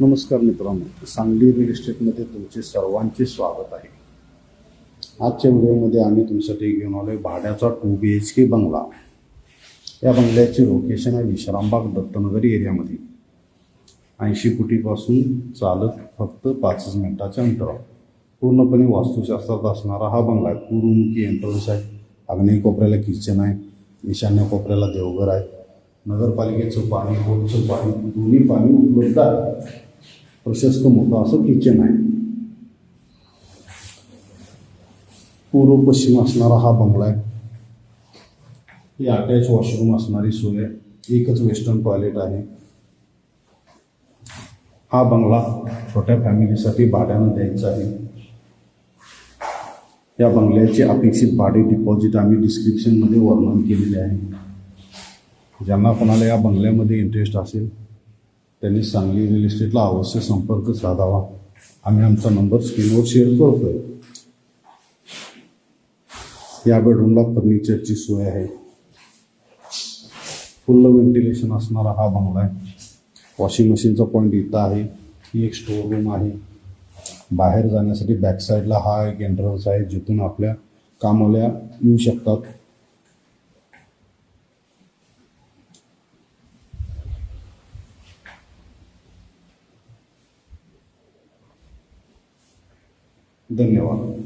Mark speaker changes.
Speaker 1: नमस्कार मित्रांनो, सांगली रिअल इस्टेटमध्ये तुमचे सर्वांचे स्वागत आहे। आजच्या व्हिडिओमध्ये आम्ही तुमच्यासाठी घेऊन आलोय भाड्याचा 2 BHK बंगला। या बंगल्याचे लोकेशन आहे विश्रामबाग दत्तनगर एरियामध्ये। 80 फुटीपासून चालत फक्त 5 मिनिटाच्या अंतरावर पूर्णपणे वास्तुशास्त्रात असणारा हा बंगला आहे। पूर्वमुखी एंट्रन्स आहे, आग्नेय कोपऱ्याला किचन आहे, ईशान्य कोपऱ्याला देवघर आहे। नगरपालिकेचं पाणी, बोरचं पाणी, दोन्ही पाणी उपलब्ध आहे। प्रशस्त मोठं असं किचन आहे। पूर्व पश्चिम असणारा हा बंगला आहे। ही अटॅच वॉशरूम असणारी सोय आहे, एकच वेस्टर्न टॉयलेट आहे। हा बंगला छोट्या फॅमिलीसाठी भाड्यानं द्यायचा आहे। या बंगल्याचे अपेक्षित भाडे डिपॉझिट आम्ही डिस्क्रिप्शनमध्ये वर्णन केलेले आहे। ज्यांना कोणाला या बंगल्यामध्ये इंटरेस्ट असेल त्यांनी सांगली रिअल इस्टेटला अवश्य संपर्क साधावा। आम्ही आमचा नंबर स्क्रीनवर शेअर करतोय। या बेडरूमला फर्निचरची सोय आहे। फुल व्हेंटिलेशन असणारा हा बंगला आहे। वॉशिंग मशीनचा पॉईंट इथं आहे। ही एक स्टोर रूम आहे। बाहेर जाण्यासाठी बॅक साईडला हा एक एंट्रन्स आहे, जिथून आपल्या कामवाल्या येऊ शकतात। धन्यवाद।